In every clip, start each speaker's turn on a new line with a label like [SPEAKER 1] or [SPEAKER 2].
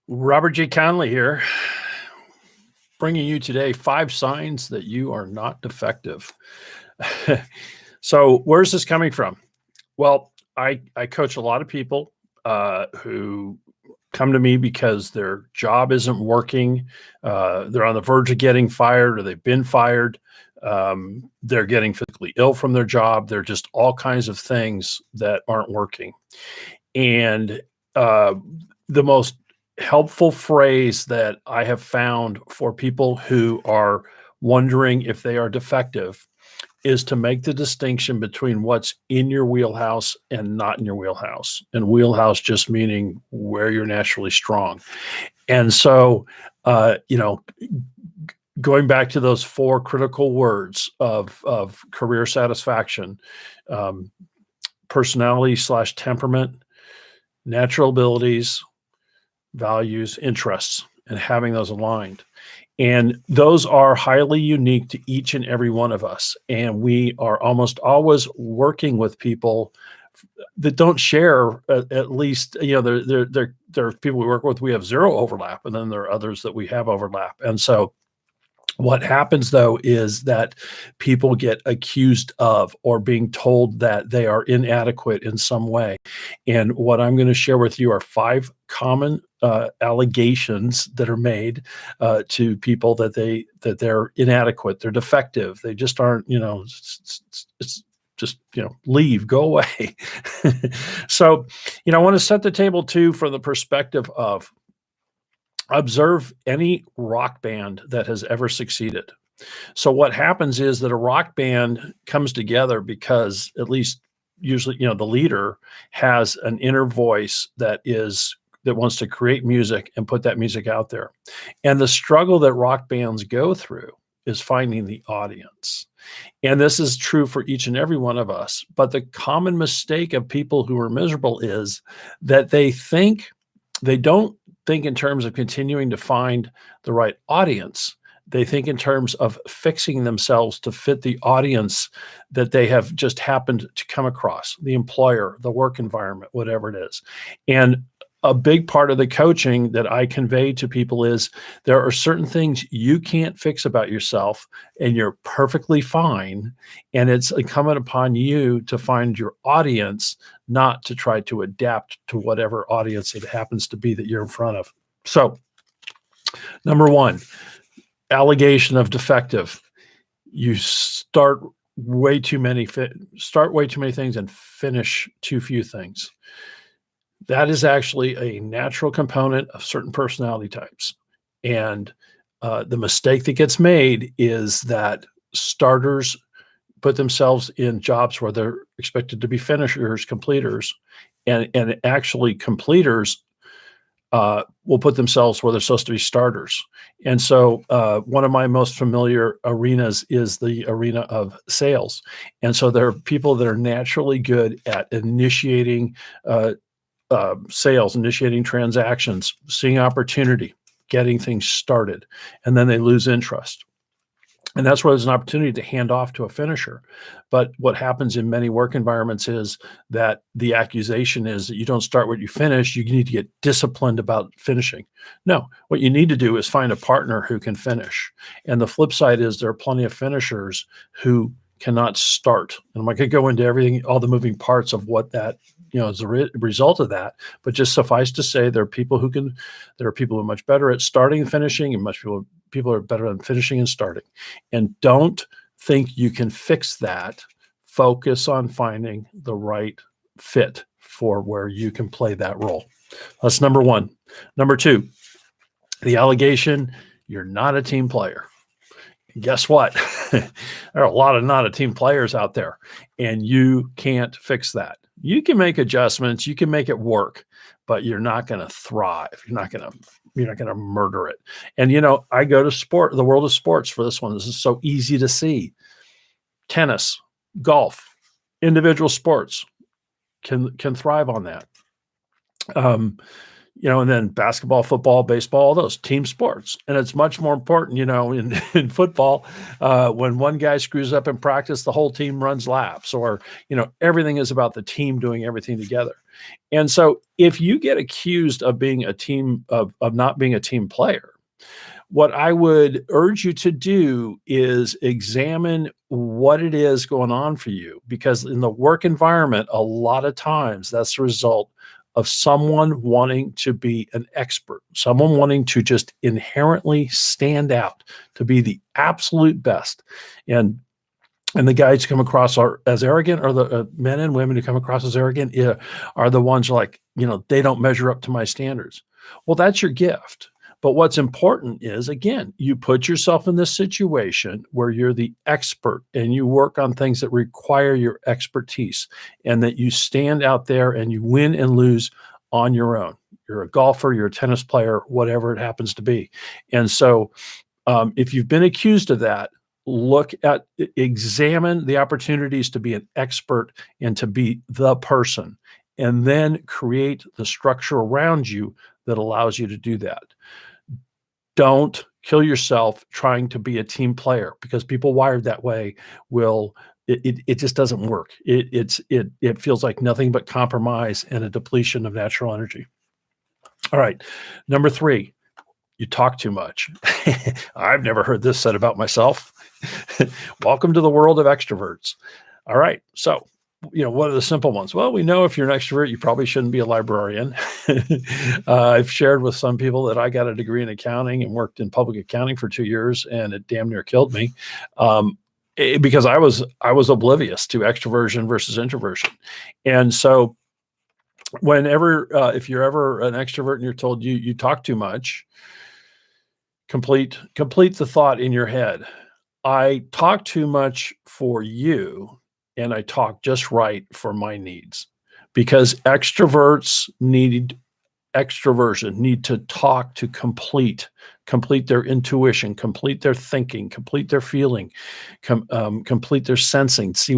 [SPEAKER 1] Robert J. Conley here, bringing you today 5 signs that you are not defective. So, where's this coming from? Well, I coach a lot of people who come to me because their job isn't working. They're on the verge of getting fired, or they've been fired. They're getting physically ill from their job. They're just all kinds of things that aren't working. And uh, the most helpful phrase that I have found for people who are wondering if they are defective is to make the distinction between what's in your wheelhouse and not in your wheelhouse. And wheelhouse just meaning where you're naturally strong. And so, going back to those 4 critical words of career satisfaction, um, personality/temperament, natural abilities, values, interests, and having those aligned. And those are highly unique to each and every one of us. And we are almost always working with people that don't share, at least, there are people we work with, we have 0 overlap, and then there are others that we have overlap. And so what happens, though, is that people get accused of or being told that they are inadequate in some way. And what I'm going to share with you are 5 common allegations that are made to people that they're inadequate, they're defective, they just aren't. It's just leave, go away. So, I want to set the table too from the perspective of observe any rock band that has ever succeeded. So what happens is that a rock band comes together because, at least usually, the leader has an inner voice that wants to create music and put that music out there. And the struggle that rock bands go through is finding the audience. And this is true for each and every one of us. But the common mistake of people who are miserable is that they don't think in terms of continuing to find the right audience. They think in terms of fixing themselves to fit the audience that they have just happened to come across, the employer, the work environment, whatever it is. And a big part of the coaching that I convey to people is there are certain things you can't fix about yourself, and you're perfectly fine. And it's incumbent upon you to find your audience, not to try to adapt to whatever audience it happens to be that you're in front of. So, number 1, allegation of defective. You start way too many things and finish too few things. That is actually a natural component of certain personality types. And the mistake that gets made is that starters put themselves in jobs where they're expected to be finishers, completers, and actually completers will put themselves where they're supposed to be starters. And so one of my most familiar arenas is the arena of sales. And so there are people that are naturally good at initiating sales, initiating transactions, seeing opportunity, getting things started, and then they lose interest. And that's where there's an opportunity to hand off to a finisher. But what happens in many work environments is that the accusation is that you don't start what you finish. You need to get disciplined about finishing. No, what you need to do is find a partner who can finish. And the flip side is there are plenty of finishers who cannot start. And I could go into everything, all the moving parts of what that, as a result of that. But just suffice to say, there are people who are much better at starting and finishing, and people are better than finishing and starting. And don't think you can fix that. Focus on finding the right fit for where you can play that role. That's number 1. Number 2, the allegation, you're not a team player. Guess what? There are a lot of not a team players out there, and you can't fix that. You can make adjustments, you can make it work, but you're not going to thrive. You're not going to murder it. And I go to the world of sports for this one. This is so easy to see. Tennis, golf, individual sports can thrive on that. And then basketball, football, baseball, all those team sports. And it's much more important, in football, when one guy screws up in practice, the whole team runs laps, or, everything is about the team doing everything together. And so if you get accused of being a team, of not being a team player, what I would urge you to do is examine what it is going on for you, because in the work environment, a lot of times that's the result of someone wanting to be an expert, someone wanting to just inherently stand out, to be the absolute best. And the guys who come across as arrogant, or the men and women who come across as arrogant, are the ones like, they don't measure up to my standards. Well, that's your gift. But what's important is, again, you put yourself in this situation where you're the expert and you work on things that require your expertise, and that you stand out there and you win and lose on your own. You're a golfer, you're a tennis player, whatever it happens to be. And so if you've been accused of that, examine the opportunities to be an expert and to be the person, and then create the structure around you that allows you to do that. Don't kill yourself trying to be a team player, because people wired that way it just doesn't work. It feels like nothing but compromise and a depletion of natural energy. All right. Number 3, you talk too much. I've never heard this said about myself. Welcome to the world of extroverts. All right. So, what are the simple ones? Well, we know if you're an extrovert, you probably shouldn't be a librarian. I've shared with some people that I got a degree in accounting and worked in public accounting for 2 years, and it damn near killed me, because I was oblivious to extroversion versus introversion. And so whenever, if you're ever an extrovert and you're told you talk too much, complete the thought in your head. I talk too much for you, and I talk just right for my needs, because extroverts need extroversion, need to talk to complete their intuition, complete their thinking, complete their feeling, complete their sensing, see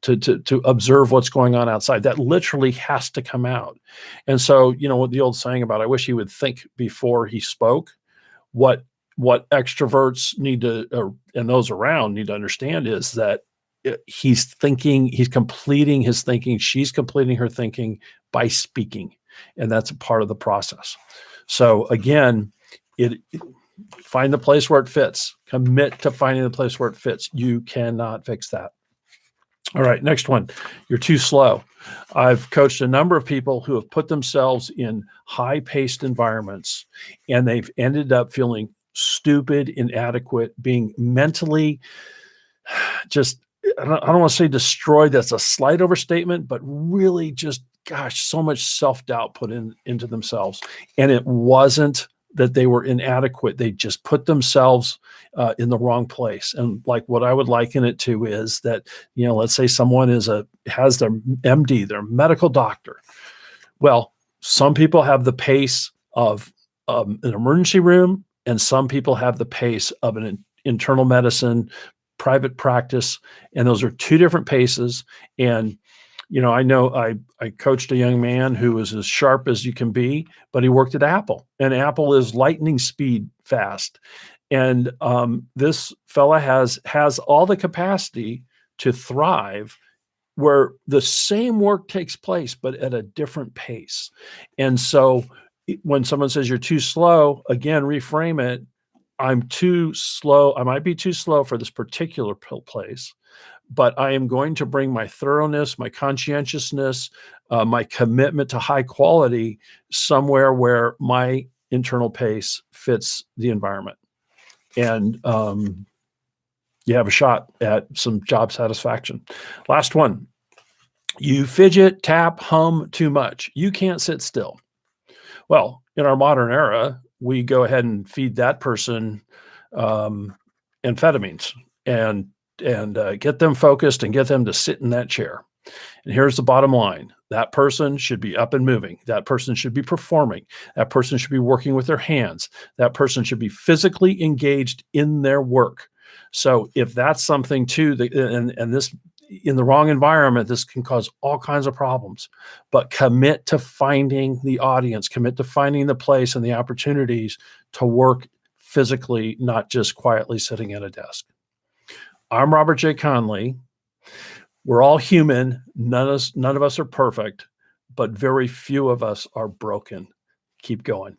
[SPEAKER 1] to observe what's going on outside. That literally has to come out. And so, what the old saying about, I wish he would think before he spoke, what extroverts need to, and those around need to understand, is that he's completing his thinking, she's completing her thinking by speaking. And that's a part of the process. So again, find the place where it fits. Commit to finding the place where it fits. You cannot fix that. All right, next one. You're too slow. I've coached a number of people who have put themselves in high-paced environments, and they've ended up feeling stupid, inadequate, being mentally just, I don't want to say destroyed. That's a slight overstatement, but really just, gosh, so much self-doubt put into themselves. And it wasn't that they were inadequate. They just put themselves in the wrong place. And like, what I would liken it to is that, let's say someone has their MD, their medical doctor. Well, some people have the pace of an emergency room, and some people have the pace of an internal medicine private practice. And those are two different paces. And I know I coached a young man who was as sharp as you can be, but he worked at Apple, and Apple is lightning speed fast. And this fella has all the capacity to thrive where the same work takes place, but at a different pace. And so when someone says you're too slow, again, reframe it. I'm too slow. I might be too slow for this particular place, but I am going to bring my thoroughness, my conscientiousness, my commitment to high quality somewhere where my internal pace fits the environment. And you have a shot at some job satisfaction. Last one. You fidget, tap, hum too much. You can't sit still. Well, in our modern era, we go ahead and feed that person amphetamines and get them focused and get them to sit in that chair. And here's the bottom line. That person should be up and moving. That person should be performing. That person should be working with their hands. That person should be physically engaged in their work. So if that's something too, and this, in the wrong environment, this can cause all kinds of problems. But commit to finding the audience, commit to finding the place and the opportunities to work physically, not just quietly sitting at a desk. I'm Robert J. Conley. We're all human. None of us are perfect, but very few of us are broken. Keep going.